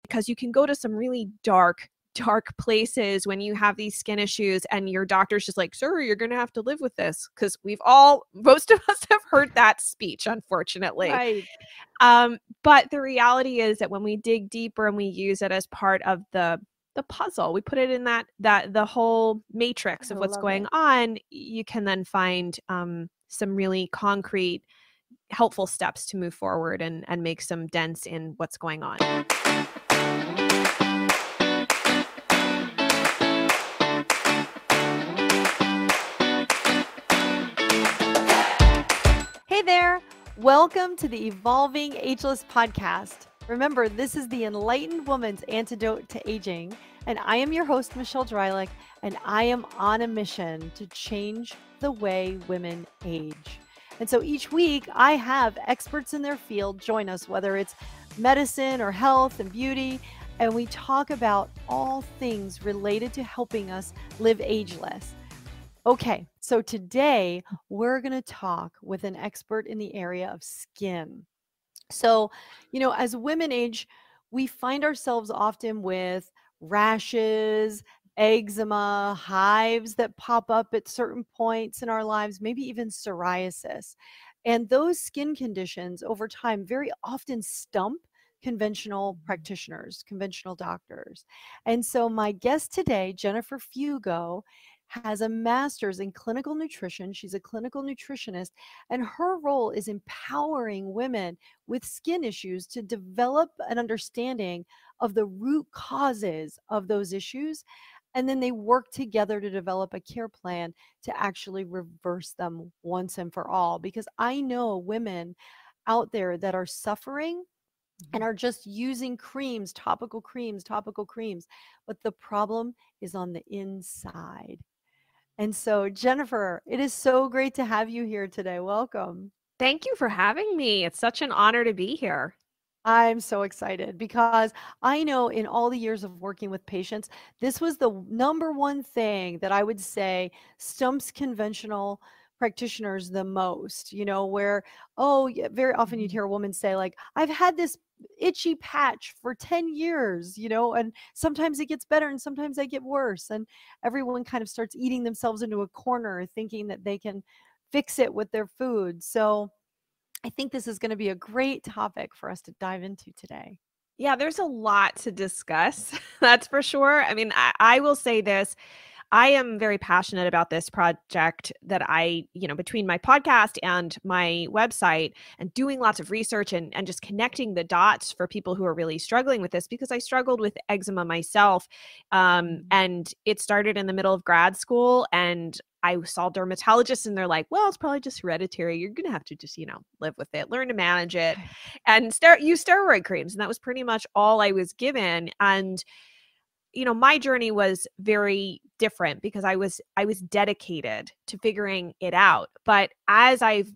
because you can go to some really dark places when you have these skin issues and your doctor's just like, sir, you're going to have to live with this. Because most of us have heard that speech, unfortunately. Right. But the reality is that when we dig deeper and we use it as part of the puzzle, we put it in that the whole matrix of what's going on, you can then find some really concrete, helpful steps to move forward and make some dents in what's going on. Hey there. Welcome to the Evolving Ageless podcast. Remember, this is the enlightened woman's antidote to aging. And I am your host, Michelle Dreilich, and I am on a mission to change the way women age. And so each week I have experts in their field join us, whether it's medicine or health and beauty, and we talk about all things related to helping us live ageless. Okay, so today we're going to talk with an expert in the area of skin. So, as women age, we find ourselves often with rashes, eczema, hives that pop up at certain points in our lives, maybe even psoriasis. And those skin conditions over time very often stump conventional practitioners, conventional doctors. And so my guest today, Jennifer Fugo, has a master's in clinical nutrition. She's a clinical nutritionist, and her role is empowering women with skin issues to develop an understanding of the root causes of those issues. And then they work together to develop a care plan to actually reverse them once and for all. Because I know women out there that are suffering and are just using creams, topical creams, but the problem is on the inside. And so, Jennifer, it is so great to have you here today. Welcome. Thank you for having me. It's such an honor to be here. I'm so excited because I know in all the years of working with patients, this was the number one thing that I would say stumps conventional practitioners the most, where, very often you'd hear a woman say, like, I've had this itchy patch for 10 years, and sometimes it gets better and sometimes I get worse. And everyone kind of starts eating themselves into a corner thinking that they can fix it with their food. So I think this is going to be a great topic for us to dive into today. Yeah, there's a lot to discuss. That's for sure. I mean, I will say this. I am very passionate about this project that between my podcast and my website and doing lots of research and just connecting the dots for people who are really struggling with this, because I struggled with eczema myself. And it started in the middle of grad school, and I saw dermatologists and they're like, well, it's probably just hereditary. You're going to have to just, live with it, learn to manage it and use steroid creams. And that was pretty much all I was given. And my journey was very different because I was dedicated to figuring it out. But as I've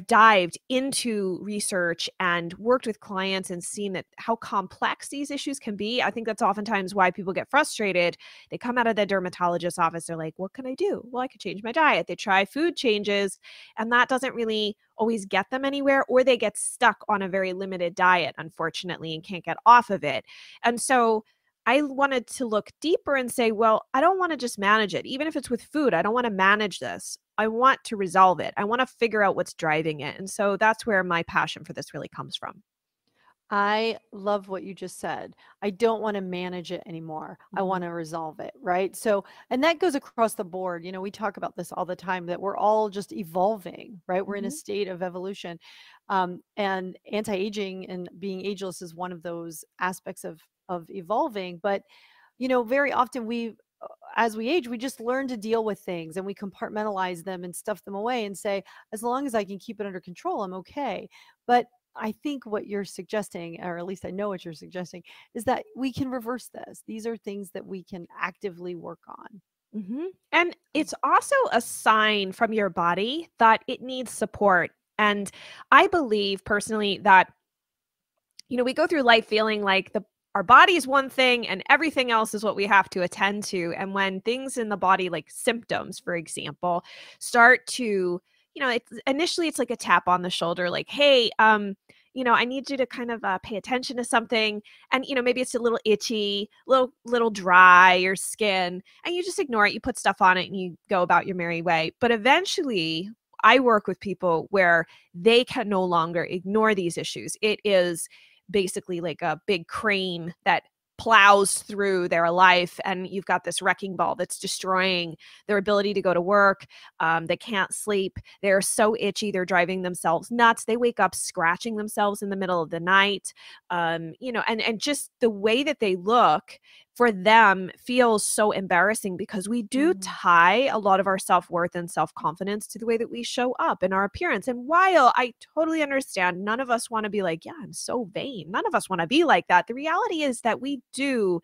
dived into research and worked with clients and seen that how complex these issues can be, I think that's oftentimes why people get frustrated. They come out of the dermatologist's office, they're like, what can I do? Well, I could change my diet. They try food changes, and that doesn't really always get them anywhere, or they get stuck on a very limited diet, unfortunately, and can't get off of it. And so I wanted to look deeper and say, well, I don't want to just manage it. Even if it's with food, I don't want to manage this. I want to resolve it. I want to figure out what's driving it. And so that's where my passion for this really comes from. I love what you just said. I don't want to manage it anymore. I want to resolve it, right? So, and that goes across the board. We talk about this all the time, that we're all just evolving, right? We're in a state of evolution. And anti-aging and being ageless is one of those aspects of evolving. But, very often as we age, we just learn to deal with things and we compartmentalize them and stuff them away and say, as long as I can keep it under control, I'm okay. But I think what you're suggesting, or at least I know what you're suggesting, is that we can reverse this. These are things that we can actively work on. And it's also a sign from your body that it needs support. And I believe personally that, we go through life feeling like our body is one thing and everything else is what we have to attend to. And when things in the body, like symptoms, for example, start to, initially it's like a tap on the shoulder, like, hey, I need you to kind of pay attention to something. And, maybe it's a little itchy, little dry, your skin, and you just ignore it. You put stuff on it and you go about your merry way. But eventually, I work with people where they can no longer ignore these issues. It is basically like a big crane that plows through their life, and you've got this wrecking ball that's destroying their ability to go to work. They can't sleep. They're so itchy. They're driving themselves nuts. They wake up scratching themselves in the middle of the night. And just the way that they look for them feels so embarrassing, because we do tie a lot of our self-worth and self-confidence to the way that we show up in our appearance. And while I totally understand, none of us want to be like, yeah, I'm so vain. None of us want to be like that. The reality is that we do.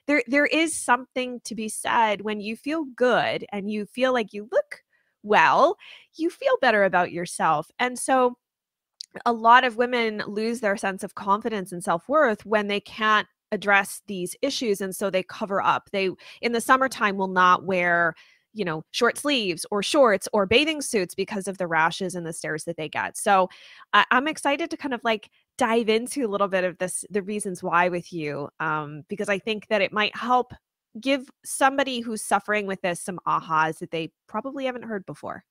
There is something to be said when you feel good and you feel like you look well, you feel better about yourself. And so a lot of women lose their sense of confidence and self-worth when they can't address these issues, and so they cover up. They, in the summertime, will not wear short sleeves or shorts or bathing suits because of the rashes and the stares that they get. So I'm excited to kind of like dive into a little bit of the reasons why with you, because I think that it might help give somebody who's suffering with this some ahas that they probably haven't heard before.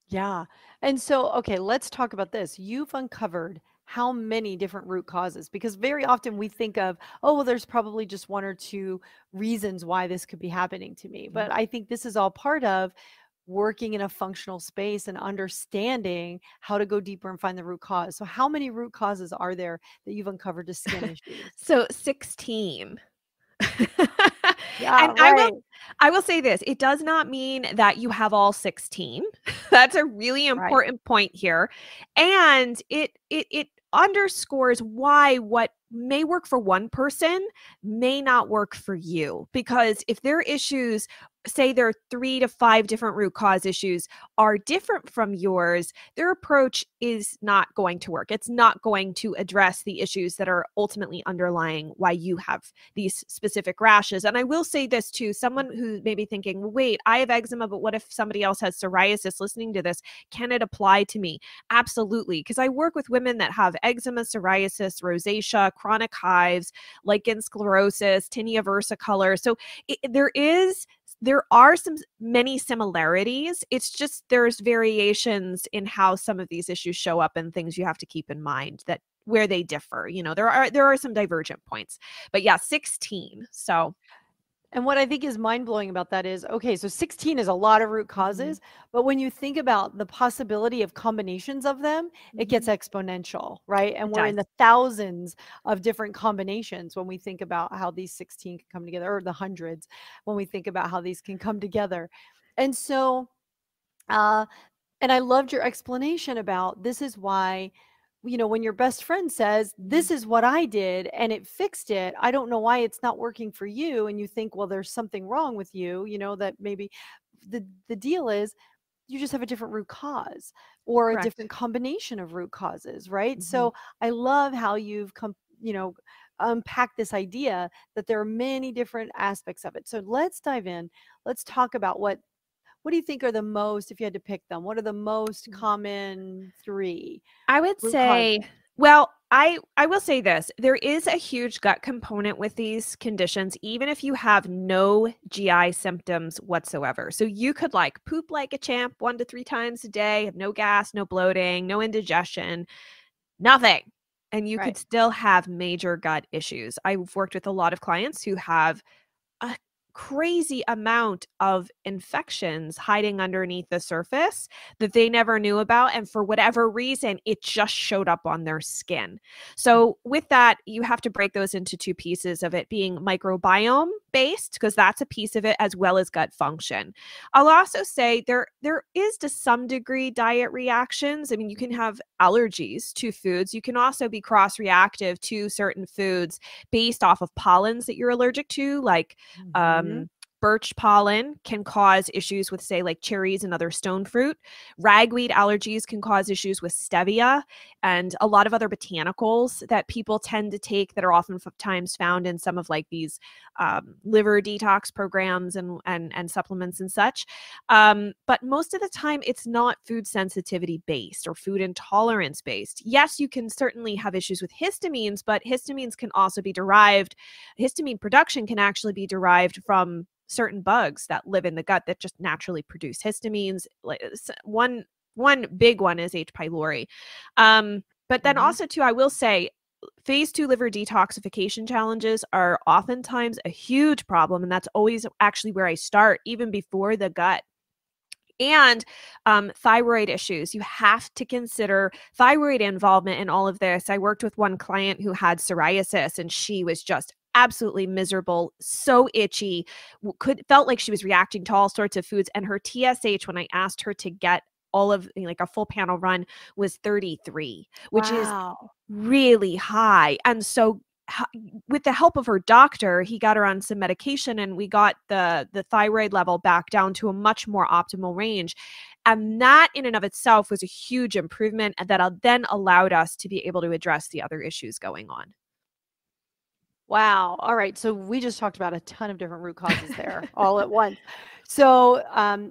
Yeah. And so, okay, let's talk about this. You've uncovered how many different root causes, because very often we think of, oh, well, there's probably just one or two reasons why this could be happening to me. But I think this is all part of working in a functional space and understanding how to go deeper and find the root cause. So, how many root causes are there that you've uncovered to skin issues? So 16. Yeah, And I will right. I will say this, it does not mean that you have all 16. That's a really Right. important point here. And it underscores why what may work for one person may not work for you. Because if their issues, say there are 3 to 5 different root cause issues, are different from yours, their approach is not going to work. It's not going to address the issues that are ultimately underlying why you have these specific rashes. And I will say this too, someone who may be thinking, well, wait, I have eczema, but what if somebody else has psoriasis listening to this? Can it apply to me? Absolutely. Because I work with women that have eczema, psoriasis, rosacea, chronic hives, lichen sclerosis, tinea versicolor. So there are many similarities. It's just there's variations in how some of these issues show up and things you have to keep in mind that where they differ. There are some divergent points. But yeah, 16. So And what I think is mind blowing about that is, okay, so 16 is a lot of root mhm, causes, but when you think about the possibility of combinations of them, it gets mhm, exponential, right? And it we're does. in the thousands of different combinations when we think about how these 16 can come together, or the hundreds when we think about how these can come together. And so, uh, and I loved your explanation about this is why, when your best friend says, Mhm. this is what I did and it fixed it, I don't know why it's not working for you. And you think, well, there's something wrong with you, that maybe the deal is you just have a different root cause or a Correct. different combination of root causes, right? Mhm. So I love how you've come, unpack this idea that there are many different aspects of it. So let's dive in. Let's talk about what do you think are the most, if you had to pick them, what are the most common three I would root say, causes? well, I will say this. There is a huge gut component with these conditions, even if you have no GI symptoms whatsoever. So you could like poop like a champ 1 to 3 times a day, have no gas, no bloating, no indigestion, nothing. And you Right. could still have major gut issues. I've worked with a lot of clients who have a crazy amount of infections hiding underneath the surface that they never knew about. And for whatever reason, it just showed up on their skin. So, with that, you have to break those into two pieces of it being microbiome based, because that's a piece of it, as well as gut function. I'll also say there is to some degree diet reactions. I mean, you can have allergies to foods. You can also be cross reactive to certain foods based off of pollens that you're allergic to, like Mhm. birch pollen can cause issues with, say, like cherries and other stone fruit. Ragweed allergies can cause issues with stevia and a lot of other botanicals that people tend to take that are oftentimes found in some of like these liver detox programs and supplements and such. But most of the time, it's not food sensitivity based or food intolerance based. Yes, you can certainly have issues with histamines, but histamines can also be derived. Histamine production can actually be derived from certain bugs that live in the gut that just naturally produce histamines. Like one big one is H. pylori. But then also too, I will say, phase 2 liver detoxification challenges are oftentimes a huge problem, and that's always actually where I start, even before the gut. And thyroid issues. You have to consider thyroid involvement in all of this. I worked with one client who had psoriasis, and she was just absolutely miserable, so itchy, felt like she was reacting to all sorts of foods. And her TSH, when I asked her to get all of like a full panel run, was 33, which is Wow. really high. And so with the help of her doctor, he got her on some medication, and we got the thyroid level back down to a much more optimal range. And that in and of itself was a huge improvement that then allowed us to be able to address the other issues going on. Wow. All right. So we just talked about a ton of different root causes there all at once. So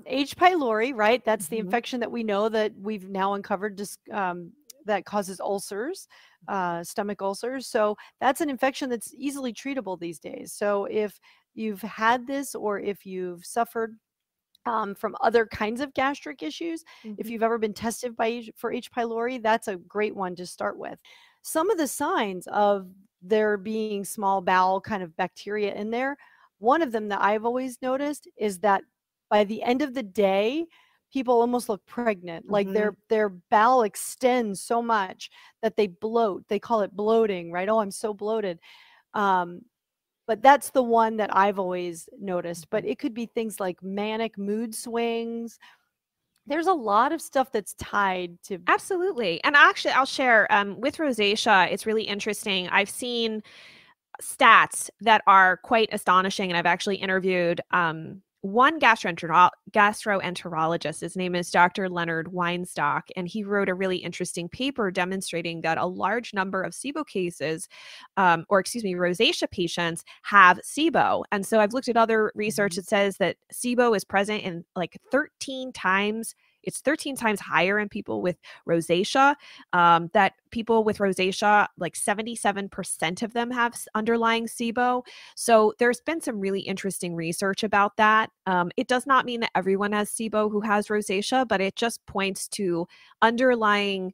H. pylori, right? That's the infection that we know that we've now uncovered that causes ulcers, stomach ulcers. So that's an infection that's easily treatable these days. So if you've had this or if you've suffered from other kinds of gastric issues, if you've ever been tested for H. pylori, that's a great one to start with. Some of the signs of there being small bowel kind of bacteria in there, one of them that I've always noticed is that by the end of the day, people almost look pregnant. Like their bowel extends so much that they bloat. They call it bloating, right? Oh, I'm so bloated. But that's the one that I've always noticed. But it could be things like manic mood swings. There's a lot of stuff that's tied to. Absolutely. And actually, I'll share with rosacea, it's really interesting. I've seen stats that are quite astonishing, and I've actually interviewed one gastroenterologist. His name is Dr. Leonard Weinstock, and he wrote a really interesting paper demonstrating that a large number of SIBO cases, rosacea patients have SIBO. And so I've looked at other research that says that SIBO is present in like 13 times. It's 13 times higher in people with rosacea. That people with rosacea, like 77% of them have underlying SIBO. So there's been some really interesting research about that. It does not mean that everyone has SIBO who has rosacea, but it just points to underlying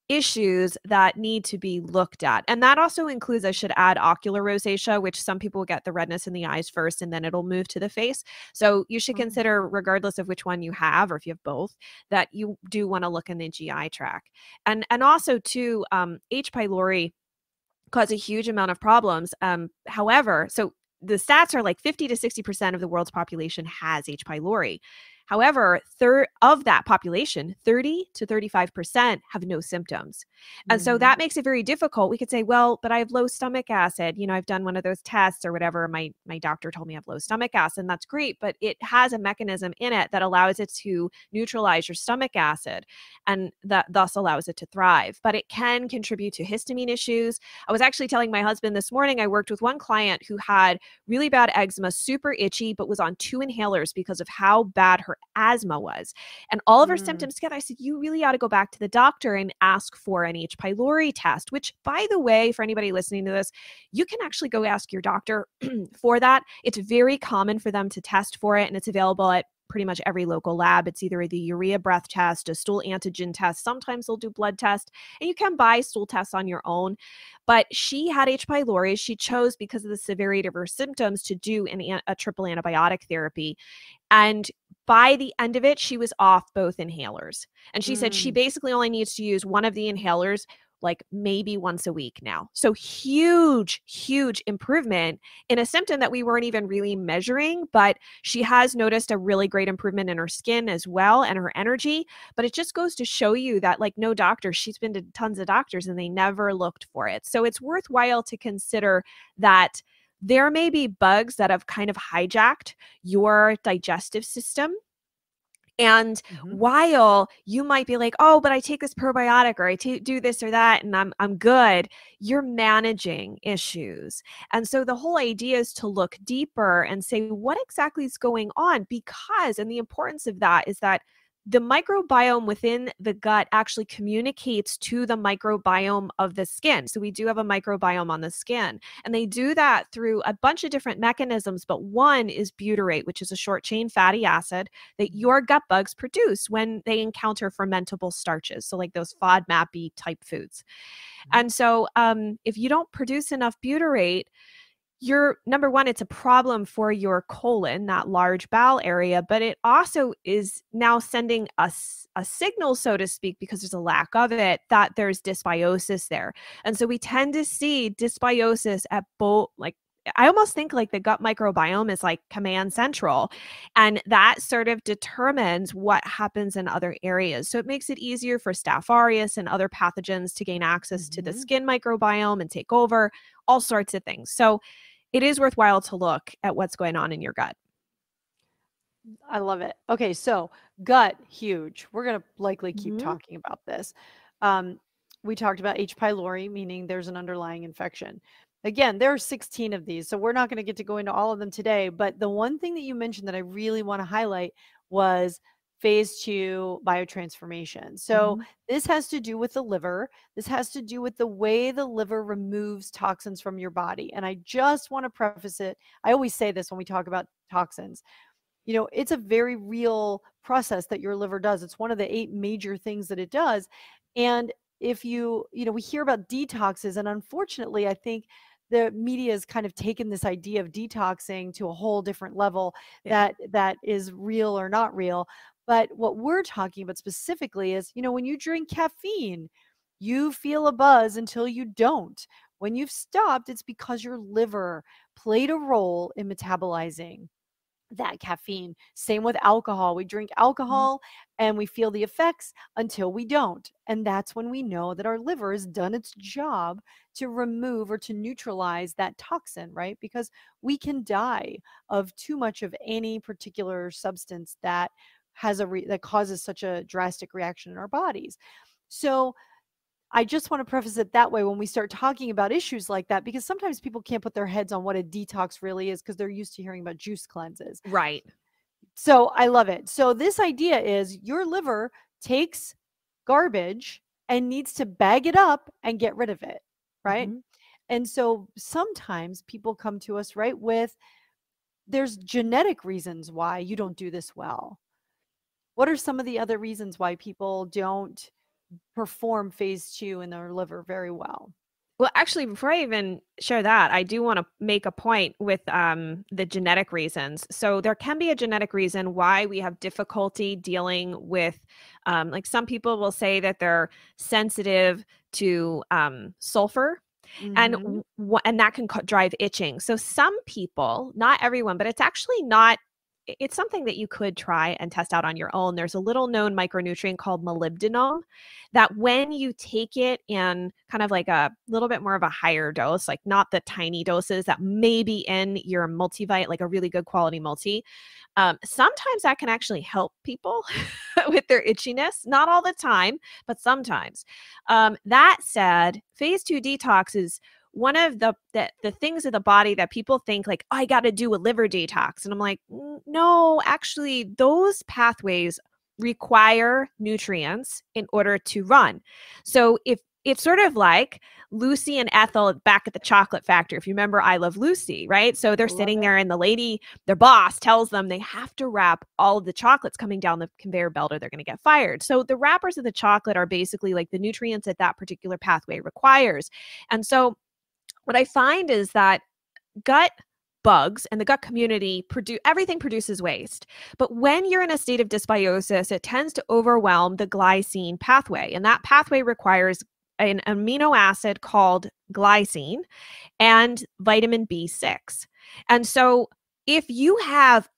issues that need to be looked at. And that also includes, I should add, ocular rosacea, which some people get the redness in the eyes first, and then it'll move to the face. So you should consider, regardless of which one you have, or if you have both, that you do want to look in the GI tract. And also too, H. pylori cause a huge amount of problems. However, so the stats are like 50 to 60% of the world's population has H. pylori. However, of that population, 30 to 35% have no symptoms. And so that makes it very difficult. We could say, well, but I have low stomach acid. You know, I've done one of those tests or whatever. My doctor told me I have low stomach acid, and that's great, but it has a mechanism in it that allows it to neutralize your stomach acid, and that thus allows it to thrive. But it can contribute to histamine issues. I was actually telling my husband this morning, I worked with one client who had really bad eczema, super itchy, but was on 2 inhalers because of how bad her asthma was. And all of her symptoms together, I said, you really ought to go back to the doctor and ask for an H. pylori test, which, by the way, for anybody listening to this, you can actually go ask your doctor for that. It's very common for them to test for it, and it's available at pretty much every local lab. It's either the urea breath test, a stool antigen test. Sometimes they'll do blood tests, and you can buy stool tests on your own. But she had H. pylori. She chose, because of the severity of her symptoms, to do a triple antibiotic therapy. And by the end of it, she was off both inhalers. And she said she basically only needs to use one of the inhalers like maybe once a week now. So huge, huge improvement in a symptom that we weren't even really measuring, but she has noticed a really great improvement in her skin as well and her energy. But it just goes to show you that, like, no doctor, she's been to tons of doctors and they never looked for it. So it's worthwhile to consider that there may be bugs that have kind of hijacked your digestive system. And while you might be like, oh, but I take this probiotic or I do this or that and I'm good, you're managing issues. And so the whole idea is to look deeper and say, what exactly is going on? Because, and the importance of that is that the microbiome within the gut actually communicates to the microbiome of the skin. So we do have a microbiome on the skin, and they do that through a bunch of different mechanisms. But one is butyrate, which is a short chain fatty acid that your gut bugs produce when they encounter fermentable starches. So like those FODMAP type foods. And so if you don't produce enough butyrate, you're number one, it's a problem for your colon, that large bowel area, but it also is now sending us a signal, so to speak, because there's a lack of it, that there's dysbiosis there. And so we tend to see dysbiosis at both, like, I almost think like the gut microbiome is like command central, and that sort of determines what happens in other areas. So it makes it easier for Staph aureus and other pathogens to gain access to the skin microbiome and take over all sorts of things. So it is worthwhile to look at what's going on in your gut. I love it. Okay, so gut, huge. We're going to likely keep talking about this. We talked about H. pylori, meaning there's an underlying infection. Again, there are 16 of these, so we're not going to get to go into all of them today. But the one thing that you mentioned that I really want to highlight was phase 2 biotransformation. So this has to do with the liver. This has to do with the way the liver removes toxins from your body. And I just want to preface it. I always say this when we talk about toxins. You know, it's a very real process that your liver does. It's one of the 8 major things that it does. And if you know, we hear about detoxes, and unfortunately, I think the media has kind of taken this idea of detoxing to a whole different level that is real or not real. But what we're talking about specifically is, you know, when you drink caffeine, you feel a buzz until you don't. When you've stopped, it's because your liver played a role in metabolizing that caffeine. Same with alcohol. We drink alcohol and we feel the effects until we don't. And that's when we know that our liver has done its job to remove or to neutralize that toxin, right? Because we can die of too much of any particular substance that has that causes such a drastic reaction in our bodies. So I just want to preface it that way when we start talking about issues like that, because sometimes people can't put their heads on what a detox really is because they're used to hearing about juice cleanses. Right. So I love it. So this idea is your liver takes garbage and needs to bag it up and get rid of it, right? And so sometimes people come to us, right, with there's genetic reasons why you don't do this well. What are some of the other reasons why people don't perform phase 2 in their liver very well? Well, actually, before I even share that, I do want to make a point with the genetic reasons. So there can be a genetic reason why we have difficulty dealing with, like some people will say that they're sensitive to sulfur. And that can drive itching. So some people, not everyone, but it's actually not, it's something that you could try and test out on your own. There's a little known micronutrient called molybdenum that when you take it in kind of like a little bit more of a higher dose, like not the tiny doses that may be in your multivite, like a really good quality multi, sometimes that can actually help people with their itchiness. Not all the time, but sometimes. That said, phase 2 detox is one of the things of the body that people think like, oh, I got to do a liver detox. And I'm like, no, actually, those pathways require nutrients in order to run. So if it's sort of like Lucy and Ethel back at the chocolate factory. If you remember I Love Lucy, right? So they're sitting there and the lady, their boss tells them they have to wrap all of the chocolates coming down the conveyor belt or they're going to get fired. So the wrappers of the chocolate are basically like the nutrients that that particular pathway requires. And so what I find is that gut bugs and the gut community everything produces waste. But when you're in a state of dysbiosis, it tends to overwhelm the glycine pathway. And that pathway requires an amino acid called glycine and vitamin B6. And so if you have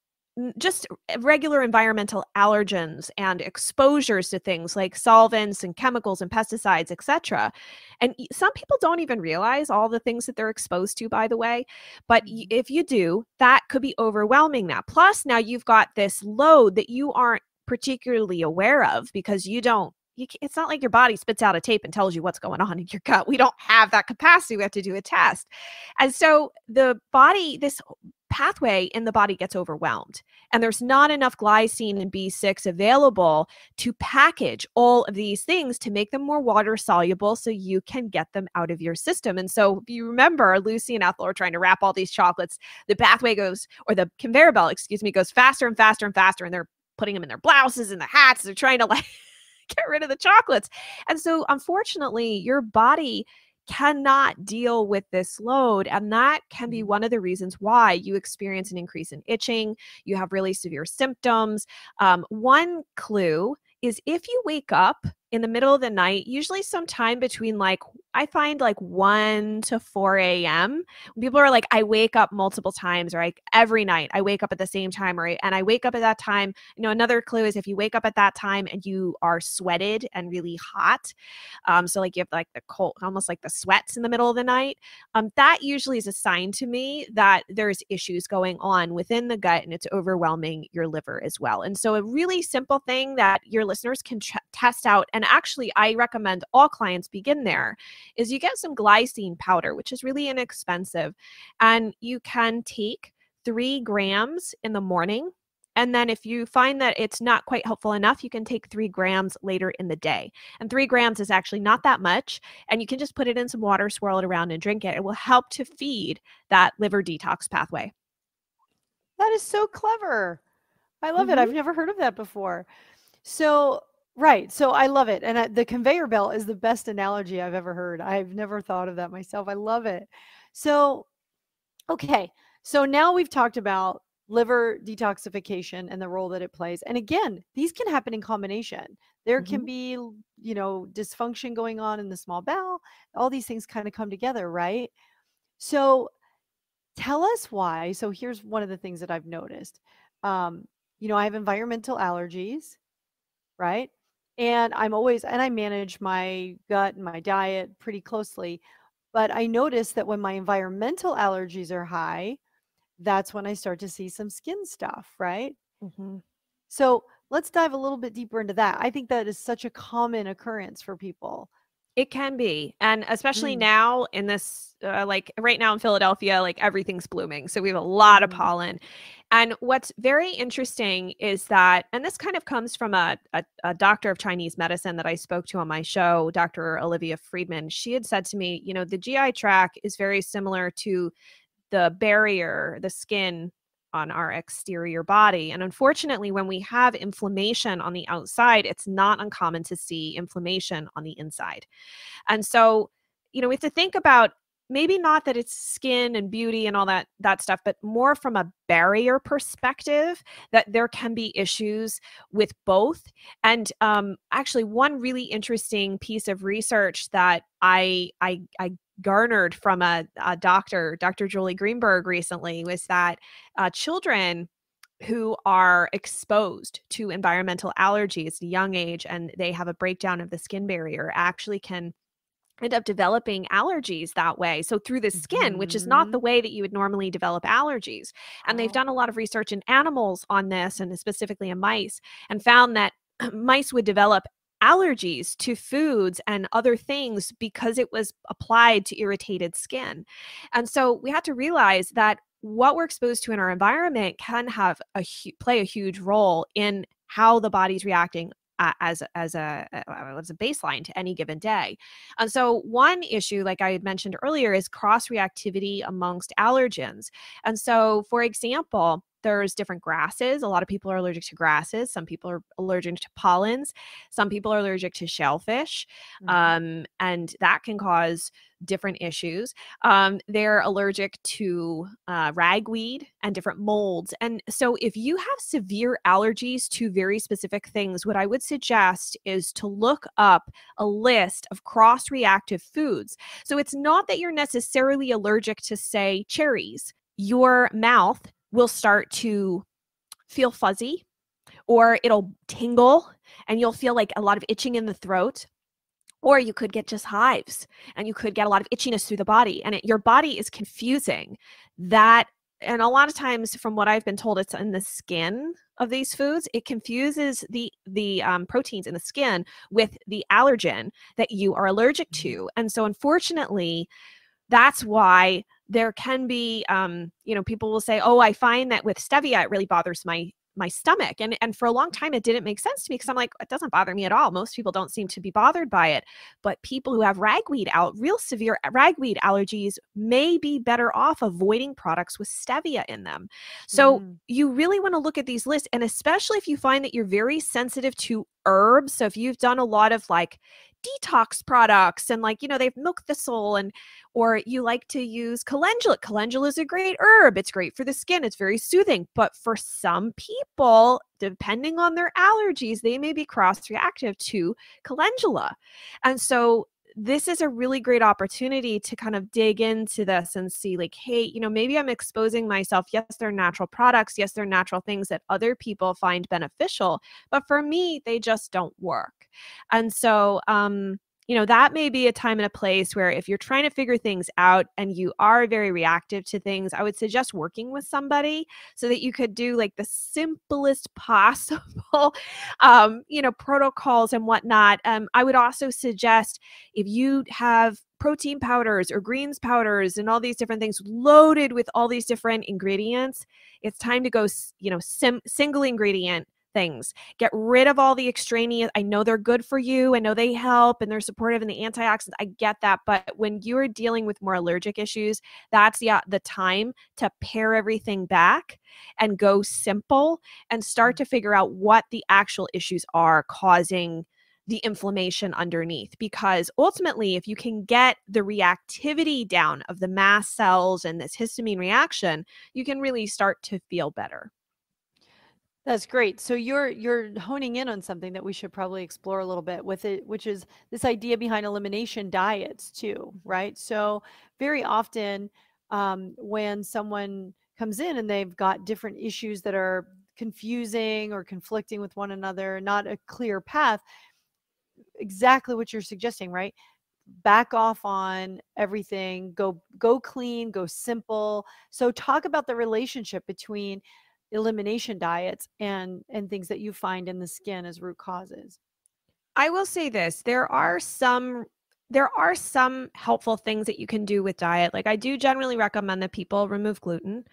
just regular environmental allergens and exposures to things like solvents and chemicals and pesticides, etc. And some people don't even realize all the things that they're exposed to, by the way. But if you do, that could be overwhelming now. Plus, now you've got this load that you aren't particularly aware of because it's not like your body spits out a tape and tells you what's going on in your gut. We don't have that capacity. We have to do a test. And so the body, this pathway in the body gets overwhelmed, and there's not enough glycine and B6 available to package all of these things to make them more water soluble so you can get them out of your system. And so if you remember, Lucy and Ethel are trying to wrap all these chocolates. The pathway goes, or the conveyor belt, excuse me, goes faster and faster and faster, and they're putting them in their blouses and the hats. They're trying to like get rid of the chocolates. And so unfortunately, your body cannot deal with this load. And that can be one of the reasons why you experience an increase in itching. You have really severe symptoms. One clue is if you wake up in the middle of the night, usually sometime between I find 1 to 4 a.m. People are like, I wake up multiple times, or every night I wake up at the same time, and I wake up at that time. Another clue is if you wake up at that time and you are sweated and really hot. So you have the cold, almost like the sweats in the middle of the night. That usually is a sign to me that there's issues going on within the gut and it's overwhelming your liver as well. And so a really simple thing that your listeners can test out, and actually I recommend all clients begin there, is you get some glycine powder, which is really inexpensive. And you can take 3 grams in the morning. And then if you find that it's not quite helpful enough, you can take 3 grams later in the day. And 3 grams is actually not that much. And you can just put it in some water, swirl it around and drink it. It will help to feed that liver detox pathway. That is so clever. I love it. I've never heard of that before. So, right. So I love it. And the conveyor belt is the best analogy I've ever heard. I've never thought of that myself. I love it. So, okay. So now we've talked about liver detoxification and the role that it plays. And again, these can happen in combination. There can be, dysfunction going on in the small bowel. All these things kind of come together, right? So tell us why. So here's one of the things that I've noticed. I have environmental allergies, right? And I manage my gut and my diet pretty closely. But I notice that when my environmental allergies are high, that's when I start to see some skin stuff, right? So let's dive a little bit deeper into that. I think that is such a common occurrence for people. It can be. And especially now in this, right now in Philadelphia, everything's blooming. So we have a lot of pollen. And what's very interesting is that, and this kind of comes from a doctor of Chinese medicine that I spoke to on my show, Dr. Olivia Friedman. She had said to me, the GI tract is very similar to the barrier, the skin on our exterior body. And unfortunately, when we have inflammation on the outside, it's not uncommon to see inflammation on the inside. And so, we have to think about maybe not that it's skin and beauty and all that stuff, but more from a barrier perspective, that there can be issues with both. And actually, one really interesting piece of research that I garnered from a doctor, Dr. Julie Greenberg, recently, was that children who are exposed to environmental allergies at a young age and they have a breakdown of the skin barrier actually can end up developing allergies that way. So through the skin, which is not the way that you would normally develop allergies. And they've done a lot of research in animals on this, and specifically in mice, and found that mice would develop allergies to foods and other things because it was applied to irritated skin. And so we have to realize that what we're exposed to in our environment can have play a huge role in how the body's reacting as a baseline to any given day. And so one issue, like I had mentioned earlier, is cross-reactivity amongst allergens. And so, for example, there's different grasses. A lot of people are allergic to grasses. Some people are allergic to pollens. Some people are allergic to shellfish. And that can cause different issues. They're allergic to ragweed and different molds. And so if you have severe allergies to very specific things, what I would suggest is to look up a list of cross-reactive foods. So it's not that you're necessarily allergic to, say, cherries. Your mouth will start to feel fuzzy, or it'll tingle and you'll feel like a lot of itching in the throat. Or you could get just hives and you could get a lot of itchiness through the body, and your body is confusing that. And a lot of times, from what I've been told, it's in the skin of these foods. It confuses the proteins in the skin with the allergen that you are allergic to. And so, unfortunately, that's why there can be, people will say, oh, I find that with stevia, it really bothers my stomach. And for a long time, it didn't make sense to me, because I'm like, it doesn't bother me at all. Most people don't seem to be bothered by it. But people who have real severe ragweed allergies may be better off avoiding products with stevia in them. So you really want to look at these lists. And especially if you find that you're very sensitive to herbs. So if you've done a lot of like detox products and they've milk thistle, and or you like to use calendula. Calendula is a great herb. It's great for the skin. It's very soothing. But for some people, depending on their allergies, they may be cross-reactive to calendula. And so this is a really great opportunity to kind of dig into this and see like, hey, maybe I'm exposing myself. Yes, they're natural products. Yes, they're natural things that other people find beneficial. But for me, they just don't work. And so, that may be a time and a place where if you're trying to figure things out and you are very reactive to things, I would suggest working with somebody so that you could do like the simplest possible, protocols and whatnot. I would also suggest, if you have protein powders or greens powders and all these different things loaded with all these different ingredients, it's time to go, single ingredient things. Get rid of all the extraneous. I know they're good for you. I know they help and they're supportive in the antioxidants. I get that. But when you're dealing with more allergic issues, that's the time to pare everything back and go simple and start to figure out what the actual issues are causing the inflammation underneath. Because ultimately, if you can get the reactivity down of the mast cells and this histamine reaction, you can really start to feel better. That's great. So you're honing in on something that we should probably explore a little bit with it, which is this idea behind elimination diets too, right? So very often, when someone comes in and they've got different issues that are confusing or conflicting with one another, not a clear path, exactly what you're suggesting, right? Back off on everything, go clean, go simple. So talk about the relationship between elimination diets and things that you find in the skin as root causes. I will say this, there are some helpful things that you can do with diet. Like, I do generally recommend that people remove gluten.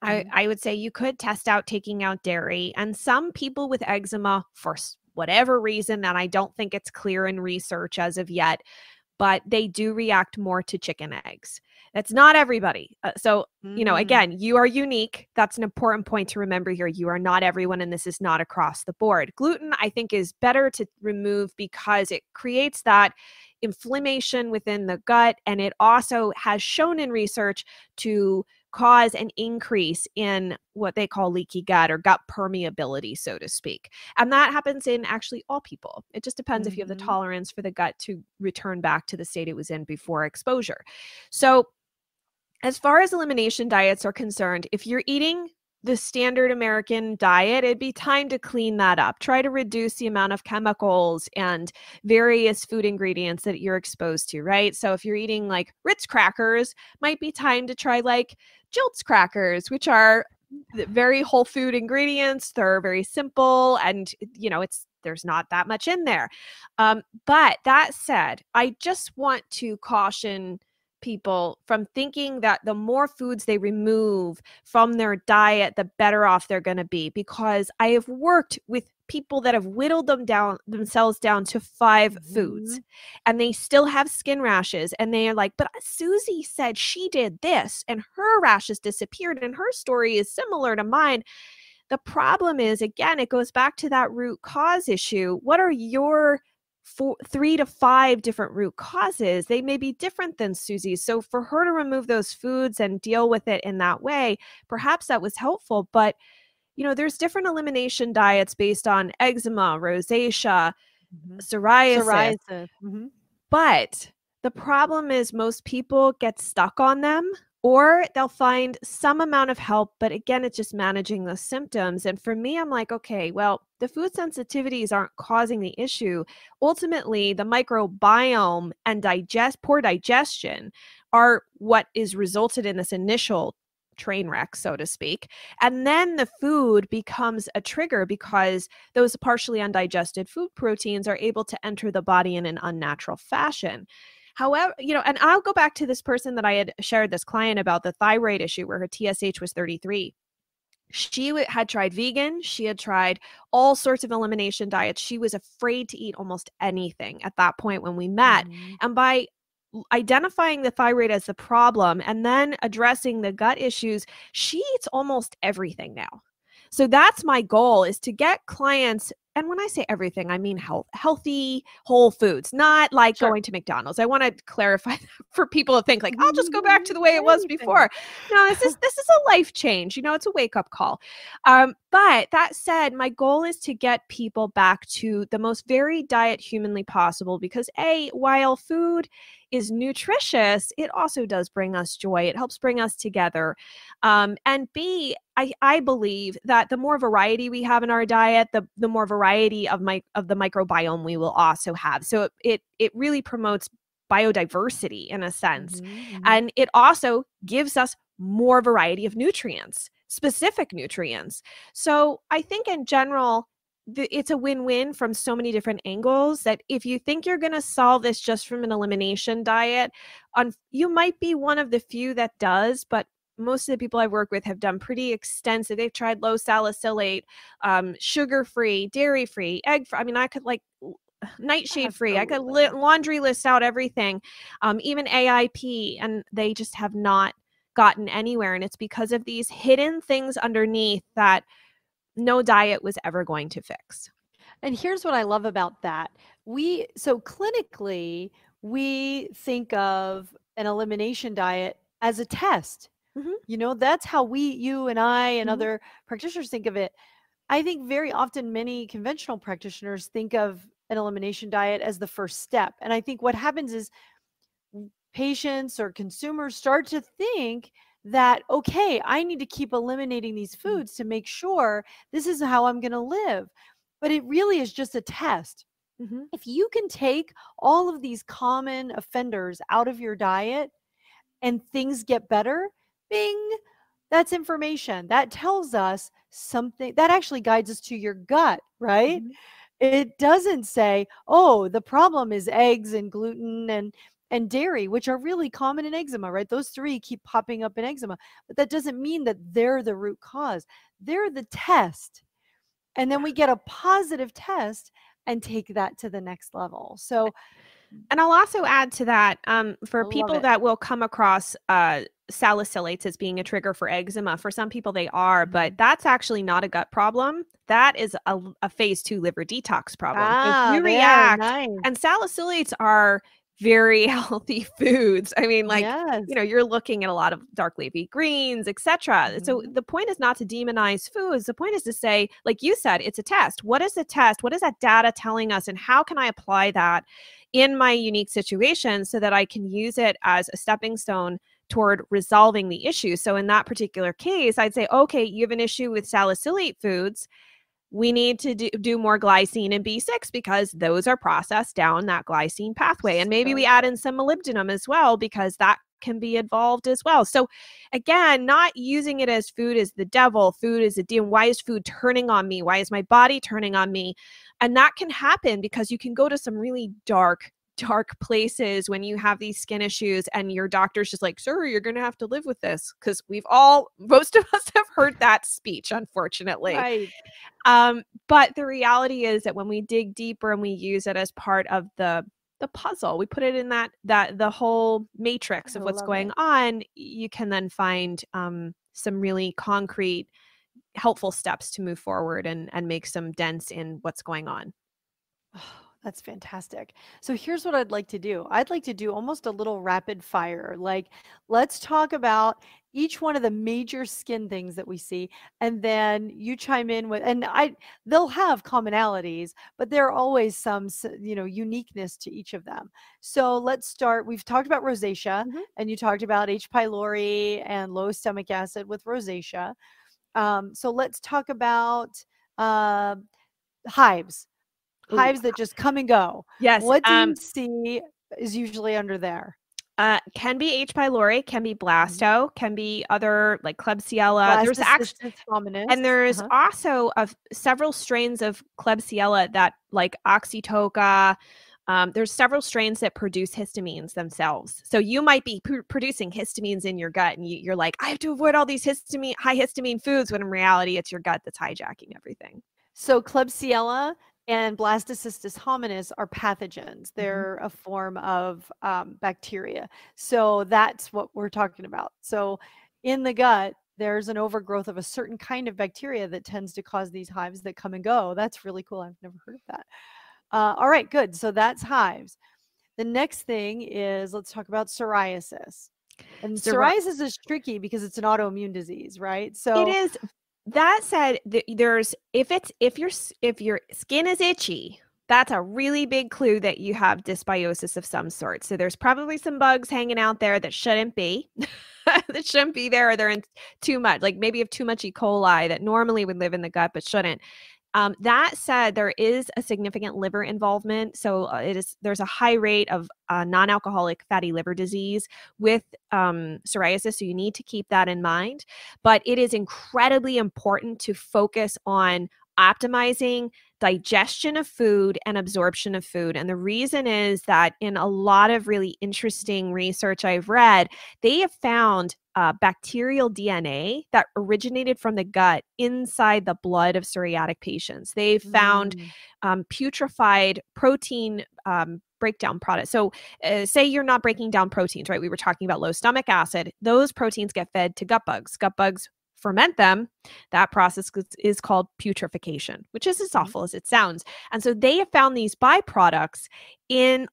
I would say you could test out taking out dairy. And some people with eczema, for whatever reason, and I don't think it's clear in research as of yet, but they do react more to chicken eggs. That's not everybody. Again, you are unique. That's an important point to remember here. You are not everyone, and this is not across the board. Gluten, I think, is better to remove because it creates that inflammation within the gut, and it also has shown in research to cause an increase in what they call leaky gut or gut permeability, so to speak. And that happens in actually all people. It just depends if you have the tolerance for the gut to return back to the state it was in before exposure. So as far as elimination diets are concerned, if you're eating the standard American diet, it'd be time to clean that up. Try to reduce the amount of chemicals and various food ingredients that you're exposed to, right? So if you're eating like Ritz crackers, might be time to try like Jilts crackers, which are very whole food ingredients. They're very simple, and there's not that much in there. But that said, I just want to caution people from thinking that the more foods they remove from their diet, the better off they're going to be. Because I have worked with people that have whittled themselves down to 5 foods, and they still have skin rashes, and they are like, but Susie said she did this and her rashes disappeared and her story is similar to mine. The problem is, again, it goes back to that root cause issue. What are your 3 to 5 different root causes? They may be different than Susie's. So for her to remove those foods and deal with it in that way, perhaps that was helpful. But there's different elimination diets based on eczema, rosacea, psoriasis. But the problem is most people get stuck on them or they'll find some amount of help, but again, it's just managing the symptoms. And for me, I'm like, okay, well, the food sensitivities aren't causing the issue. Ultimately, the microbiome and poor digestion are what is resulted in this initial train wreck, so to speak. And then the food becomes a trigger because those partially undigested food proteins are able to enter the body in an unnatural fashion. However, and I'll go back to this person that I had shared, this client, about the thyroid issue where her TSH was 33. She had tried vegan. She had tried all sorts of elimination diets. She was afraid to eat almost anything at that point when we met. Mhm. And by identifying the thyroid as the problem and then addressing the gut issues, she eats almost everything now. So that's my goal, is to get clients, and when I say everything, I mean healthy, whole foods, not like Sure. going to McDonald's. I want to clarify that for people to think like, I'll just go back to the way it was Anything. before. No, this is a life change. It's a wake up call. But that said, my goal is to get people back to the most varied diet humanly possible, because while food is nutritious, it also does bring us joy. It helps bring us together. And B, I believe that the more variety we have in our diet, the more variety of the microbiome we will also have. So it really promotes biodiversity in a sense. Mhm, mhm. And it also gives us more variety of nutrients, specific nutrients. So I think in general, it's a win-win from so many different angles, that if you think you're going to solve this just from an elimination diet, you might be one of the few that does, but most of the people I work with have done pretty extensive. They've tried low salicylate, sugar-free, dairy-free, egg-free. I mean, I could nightshade-free. I could Absolutely. laundry list out everything, even AIP, and they just have not gotten anywhere. And it's because of these hidden things underneath that no diet was ever going to fix. And here's what I love about that. So clinically, we think of an elimination diet as a test. Mhm, That's how you and I and mhm, other practitioners think of it. I think very often many conventional practitioners think of an elimination diet as the first step. And I think what happens is patients or consumers start to think that, okay, I need to keep eliminating these mhm, foods to make sure this is how I'm going to live. But it really is just a test. mhm. If you can take all of these common offenders out of your diet and things get better, bing, that's information. That tells us something that actually guides us to your gut, right? Mhm. It doesn't say, "Oh, the problem is eggs and gluten and dairy," which are really common in eczema, right? Those 3 keep popping up in eczema, but that doesn't mean that they're the root cause. They're the test. And then we get a positive test and take that to the next level. So, And I'll also add to that, I for love people it. that will come across salicylates as being a trigger for eczema. For some people, they are, but Mhm. that's actually not a gut problem. That is a phase 2 liver detox problem. So if Ah, you there, react, nice. and salicylates are very healthy foods. I mean, Yes. you're looking at a lot of dark leafy greens, etc. So Mhm. the point is not to demonize foods. The point is to say, like you said, it's a test. What is the test? What is that data telling us? And how can I apply that in my unique situation so that I can use it as a stepping stone toward resolving the issue? So in that particular case, I'd say, okay, you have an issue with salicylate foods. We need to do more glycine and B6 because those are processed down that glycine pathway. And maybe we So add good. in some molybdenum as well, because that can be involved as well. So again, not using it as food is the devil, food is a demon. Why is food turning on me? Why is my body turning on me? And that can happen because you can go to some really dark places when you have these skin issues, and your doctor's just like, sir, you're going to have to live with this, because most of us have heard that speech, unfortunately. Right. But the reality is that when we dig deeper and we use it as part of the puzzle, we put it in that the whole matrix I of what's love going it. on, you can then find some really concrete, helpful steps to move forward and make some dents in what's going on. That's fantastic. So here's what I'd like to do. I'd like to do almost a little rapid fire. Like, let's talk about each one of the major skin things that we see, and then you chime in with, and they'll have commonalities, but there are always some, uniqueness to each of them. So let's start. We've talked about rosacea, Mhm. and you talked about H. pylori and low stomach acid with rosacea. So let's talk about uh, hives. Ooh, Hives that just come and go. yes. What do you see is usually under there? Can be H. pylori, can be Mhm. blasto, can be other like Klebsiella. There's actually Blastocystis hominis. and there's Uh-huh. also several strains of Klebsiella that like Oxytoca. There's several strains that produce histamines themselves. So you might be producing histamines in your gut, and you're like, I have to avoid all these high histamine foods, when in reality, it's your gut that's hijacking everything. So Klebsiella and Blastocystis hominis are pathogens. Mhm. They're a form of bacteria. So that's what we're talking about. So in the gut, there's an overgrowth of a certain kind of bacteria that tends to cause these hives that come and go. That's really cool. I've never heard of that. All right, good. So that's hives. The next thing is, let's talk about psoriasis. And So psoriasis is tricky because it's an autoimmune disease, right? it So, is. That said, there's if your skin is itchy, that's a really big clue that you have dysbiosis of some sort. So there's probably some bugs hanging out there that shouldn't be. That shouldn't be there, or they're in too much. Like maybe you have too much E. coli that normally would live in the gut but shouldn't. That said, there is a significant liver involvement. So there's a high rate of non-alcoholic fatty liver disease with psoriasis. So you need to keep that in mind. But it is incredibly important to focus on optimizing digestion of food and absorption of food. And the reason is that in a lot of really interesting research I've read, they have found bacterial DNA that originated from the gut inside the blood of psoriatic patients. They've found mm, putrefied protein breakdown products. So, say you're not breaking down proteins, right? We were talking about low stomach acid. Those proteins get fed to gut bugs. Gut bugs ferment them. That process is called putrefaction, which is as mhm. awful as it sounds. And so they have found these byproducts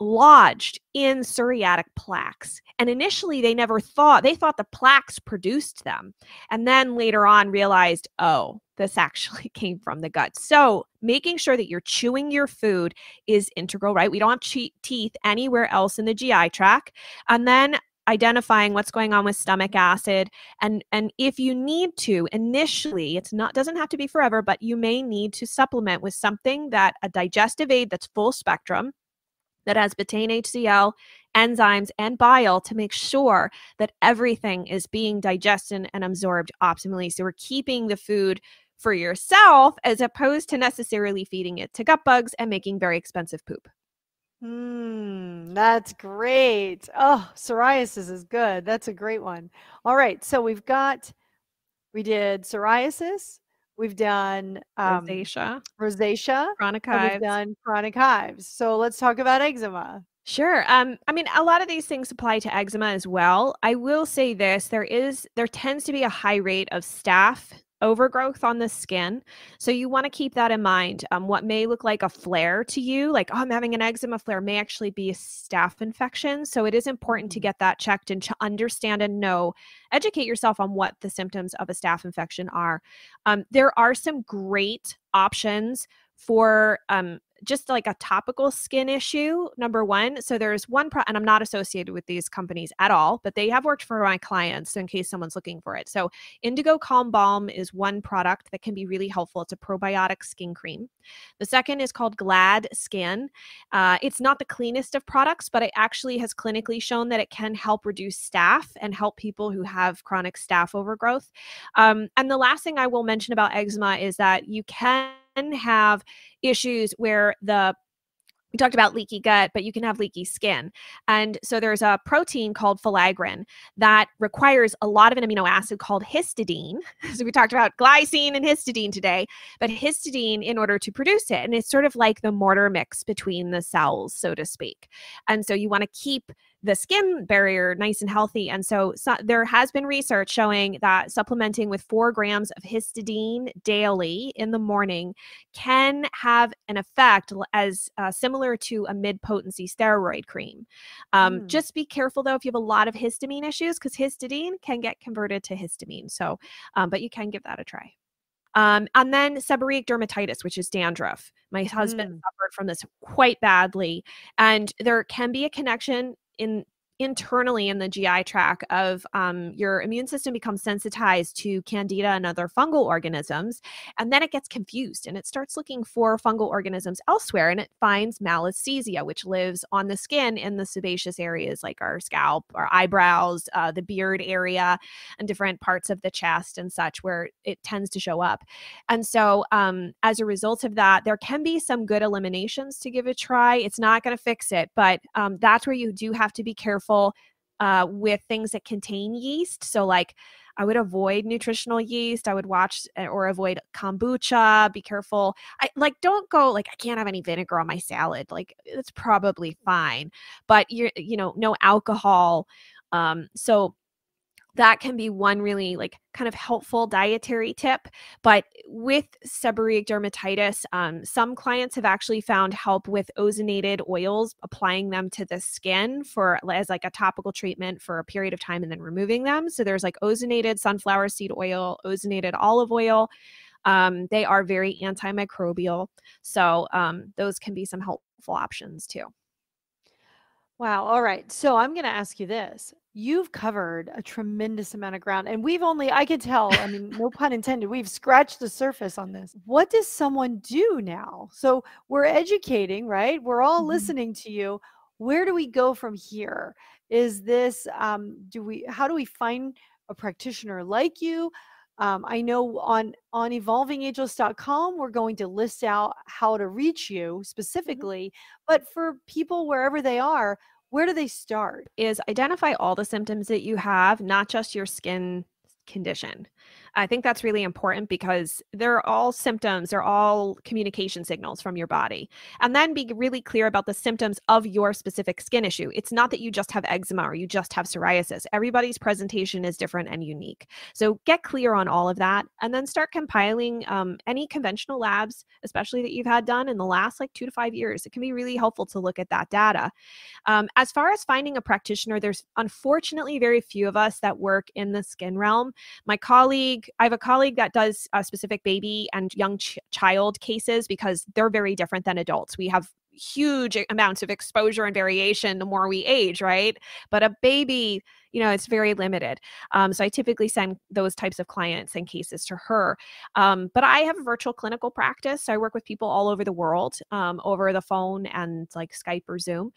lodged in psoriatic plaques. And initially they thought the plaques produced them. And then later on realized, oh, this actually came from the gut. So making sure that you're chewing your food is integral, right? We don't have teeth anywhere else in the GI tract. And then identifying what's going on with stomach acid, and if you need to initially, it's not doesn't have to be forever, but you may need to supplement with something, that a digestive aid that's full spectrum, that has betaine, HCl, enzymes, and bile, to make sure that everything is being digested and absorbed optimally. So we're keeping the food for yourself as opposed to necessarily feeding it to gut bugs and making very expensive poop. That's great. Oh, psoriasis is good. That's a great one. All right. So we did psoriasis, we've done Rosacea, rosacea, chronic and we've hives. done chronic hives. So let's talk about eczema. Sure. I mean, a lot of these things apply to eczema as well. I will say this, there tends to be a high rate of staph overgrowth on the skin. So you want to keep that in mind. What may look like a flare to you, like, oh, I'm having an eczema flare, may actually be a staph infection. So it is important to Mhm. get that checked and to understand and educate yourself on what the symptoms of a staph infection are. There are some great options for just like a topical skin issue, number one. So there's and I'm not associated with these companies at all, but they have worked for my clients in case someone's looking for it. So Indigo Calm Balm is one product that can be really helpful. It's a probiotic skin cream. The second is called Glad Skin. It's not the cleanest of products, but it actually has clinically shown that it can help reduce staph and help people who have chronic staph overgrowth. And the last thing I will mention about eczema is that you can have issues where we talked about leaky gut, but you can have leaky skin. And so there's a protein called filaggrin that requires a lot of an amino acid called histidine. So we talked about glycine and histidine today, but histidine in order to produce it. And it's sort of like the mortar mix between the cells, so to speak. And so you want to keep the skin barrier nice and healthy. And so there has been research showing that supplementing with 4 grams of histidine daily in the morning can have an effect as similar to a mid-potency steroid cream. Just be careful though if you have a lot of histamine issues, because histidine can get converted to histamine. So, but you can give that a try. And then seborrheic dermatitis, which is dandruff. My husband suffered from this quite badly, and there can be a connection internally in the GI tract of your immune system becomes sensitized to candida and other fungal organisms, and then it gets confused and it starts looking for fungal organisms elsewhere, and it finds malassezia, which lives on the skin in the sebaceous areas like our scalp, our eyebrows, the beard area, and different parts of the chest and such, where it tends to show up. And so as a result of that, there can be some good eliminations to give a try. It's not going to fix it, but that's where you do have to be careful with things that contain yeast. So like I would avoid nutritional yeast. I would watch or avoid kombucha. Be careful. Don't go like, I can't have any vinegar on my salad. Like it's probably fine, but no alcohol. So that can be one really kind of helpful dietary tip. But with seborrheic dermatitis, some clients have actually found help with ozonated oils, applying them to the skin as like a topical treatment for a period of time and then removing them. So there's like ozonated sunflower seed oil, ozonated olive oil. They are very antimicrobial. So those can be some helpful options too. Wow. All right. So I'm going to ask you this. You've covered a tremendous amount of ground, and I can tell, I mean, no pun intended, we've scratched the surface on this. What does someone do now? So we're educating, right? We're all listening to you. Where do we go from here? Is this, how do we find a practitioner like you? I know on evolvingageless.com, we're going to list out how to reach you specifically, but for people wherever they are, where do they start? Is identify all the symptoms that you have, not just your skin condition. I think that's really important because they're all symptoms, they're all communication signals from your body. And then be really clear about the symptoms of your specific skin issue. It's not that you just have eczema or you just have psoriasis. Everybody's presentation is different and unique. So get clear on all of that and then start compiling any conventional labs, especially that you've had done in the last 2 to 5 years. It can be really helpful to look at that data. As far as finding a practitioner, there's unfortunately very few of us that work in the skin realm. I have a colleague that does specific baby and young child cases because they're very different than adults. We have huge amounts of exposure and variation the more we age, right? But a baby, it's very limited. So I typically send those types of clients and cases to her. But I have a virtual clinical practice. So I work with people all over the world over the phone and like Skype or Zoom.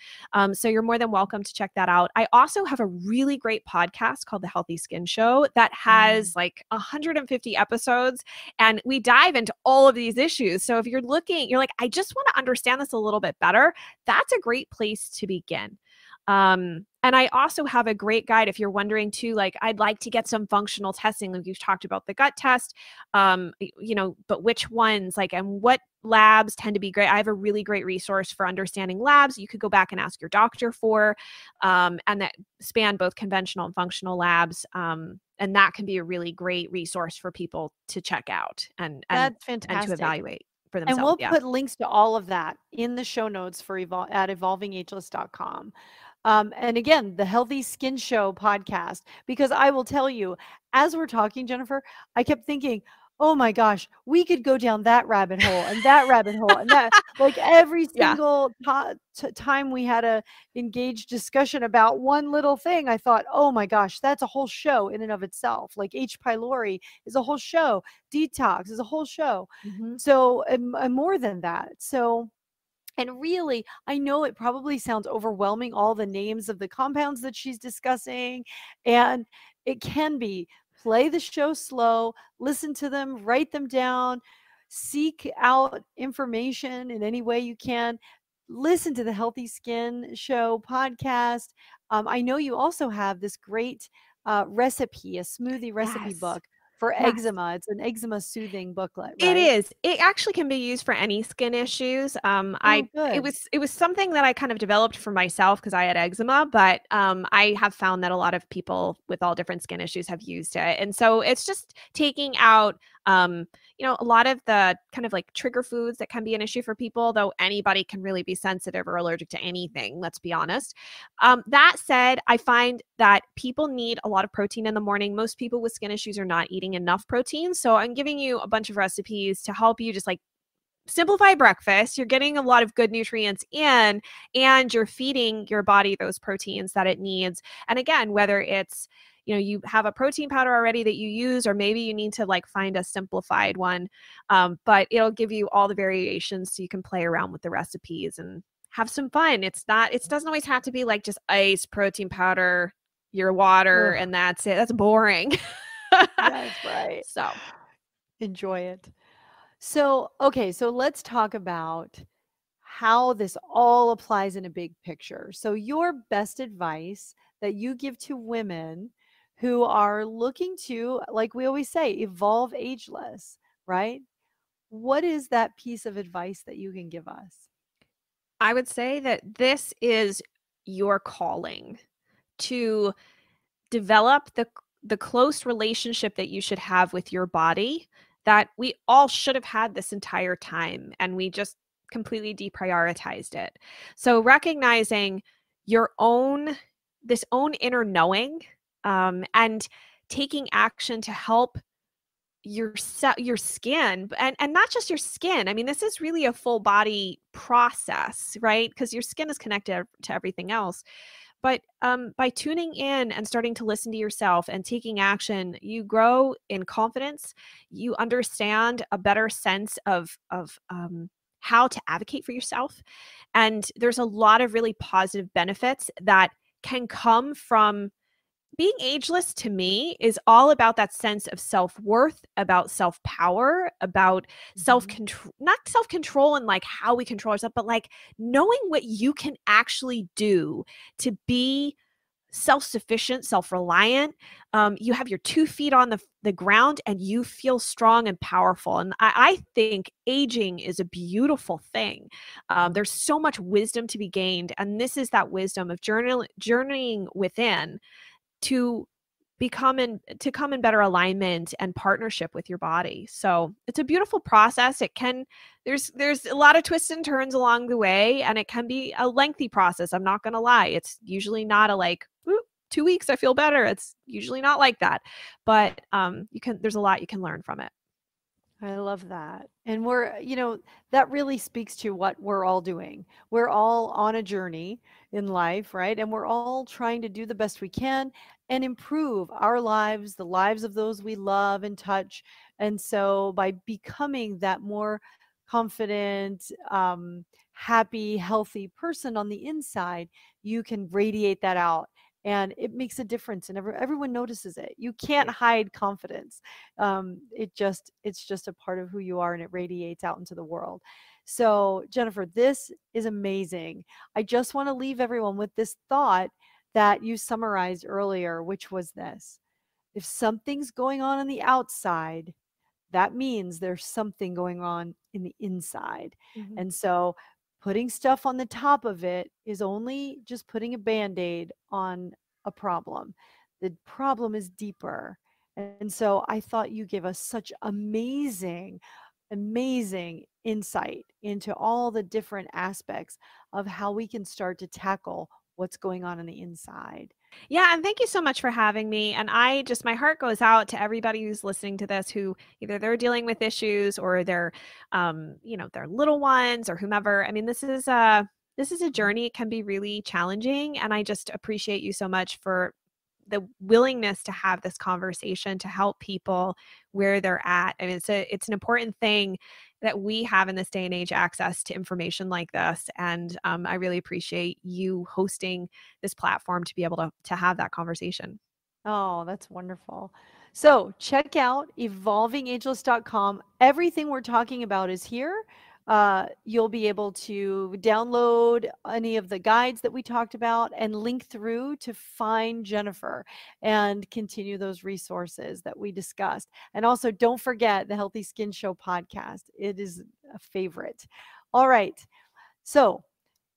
So you're more than welcome to check that out. I also have a really great podcast called The Healthy Skin Show that has 150 episodes, and we dive into all of these issues. So if you're like, I just want to understand this a little bit better, that's a great place to begin. And I also have a great guide if you're wondering too, I'd like to get some functional testing. Like you've talked about the gut test, but which ones, and what labs tend to be great. I have a really great resource for understanding labs you could go back and ask your doctor for, and that span both conventional and functional labs. And that can be a really great resource for people to check out and That's fantastic. And to evaluate for themselves. And we'll put links to all of that in the show notes for at evolvingageless.com. And again, the Healthy Skin Show podcast, because I will tell you, as we're talking, Jennifer, I kept thinking, oh my gosh, we could go down that rabbit hole and that rabbit hole and that, every single time we had a engaged discussion about one little thing, I thought, oh my gosh, that's a whole show in and of itself. Like H. pylori is a whole show. Detox is a whole show. So, and more than that. So, and really, I know it probably sounds overwhelming, all the names of the compounds that she's discussing, and it can be. Play the show slow, listen to them, write them down, seek out information in any way you can. Listen to the Healthy Skin Show podcast. I know you also have this great recipe, a smoothie recipe book. for Yes. eczema. It's an eczema soothing booklet, It right? is. It actually can be used for any skin issues. Oh, It good. was something that I kind of developed for myself because I had eczema, but I have found that a lot of people with all different skin issues have used it, and so it's just taking out a lot of the kind of like trigger foods that can be an issue for people. Though anybody can really be sensitive or allergic to anything. Let's be honest. That said, I find that people need a lot of protein in the morning. Most people with skin issues are not eating enough protein. So I'm giving you a bunch of recipes to help you just like simplify breakfast. You're getting a lot of good nutrients in, and you're feeding your body those proteins that it needs. And again, whether it's you have a protein powder already that you use, or maybe you need to like find a simplified one, but it'll give you all the variations so you can play around with the recipes and have some fun. It doesn't always have to be like just ice, protein powder, your water, Ugh, and that's it. That's boring. that's right. So Enjoy it. So, okay, so let's talk about how this all applies in a big picture. So, your best advice that you give to women who are looking to, like we always say, evolve ageless, right? What is that piece of advice that you can give us? I would say that this is your calling to develop the close relationship that you should have with your body that we all should have had this entire time, and we just completely deprioritized it. So recognizing your own this own inner knowing, and taking action to help your skin, and not just your skin. I mean, this is really a full body process, right? Because your skin is connected to everything else. But by tuning in and starting to listen to yourself and taking action, you grow in confidence. You understand a better sense of how to advocate for yourself, and there's a lot of really positive benefits that can come from being ageless. To me, is all about that sense of self-worth, about self-power, about Mhm. self-control, not self-control and like how we control ourselves, but like knowing what you can actually do to be self-sufficient, self-reliant. You have your 2 feet on the ground and you feel strong and powerful. And I think aging is a beautiful thing. There's so much wisdom to be gained, and this is that wisdom of journeying within to to come in better alignment and partnership with your body. So it's a beautiful process. It can there's a lot of twists and turns along the way, and it can be a lengthy process. I'm not going to lie. It's usually not a like 2 weeks I feel better. It's usually not like that. But there's a lot you can learn from it. I love that. And that really speaks to what we're all doing. We're all on a journey in life, right? And we're all trying to do the best we can and improve our lives, the lives of those we love and touch. And so by becoming that more confident, happy, healthy person on the inside, you can radiate that out. And it makes a difference, and everyone notices it. You can't Yeah. hide confidence. It's just a part of who you are, and it radiates out into the world. So Jennifer, this is amazing. I just want to leave everyone with this thought that you summarized earlier, which was this: if something's going on the outside, that means there's something going on in the inside. Mhm. And so putting stuff on the top of it is only just putting a band-aid on a problem. The problem is deeper. And so I thought you gave us such amazing insight into all the different aspects of how we can start to tackle what's going on the inside. Yeah, and thank you so much for having me. And my heart goes out to everybody who's listening to this, who either they're dealing with issues or they're, their little ones or whomever. I mean, this is a Mhm. journey. It can be really challenging, and I just appreciate you so much for the willingness to have this conversation to help people where they're at. I mean, it's an important thing that we have in this day and age, access to information like this. And I really appreciate you hosting this platform to be able to have that conversation. Oh, that's wonderful. So check out evolvingageless.com. Everything we're talking about is here. You'll be able to download any of the guides that we talked about and link through to find Jennifer and continue those resources that we discussed. And also, don't forget the Healthy Skin Show podcast. It is a favorite. All right. So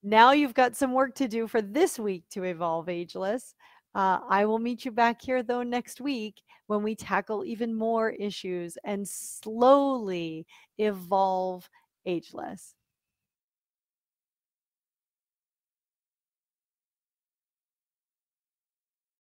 now you've got some work to do for this week to evolve ageless. I will meet you back here, though, next week when we tackle even more issues and slowly evolve ageless.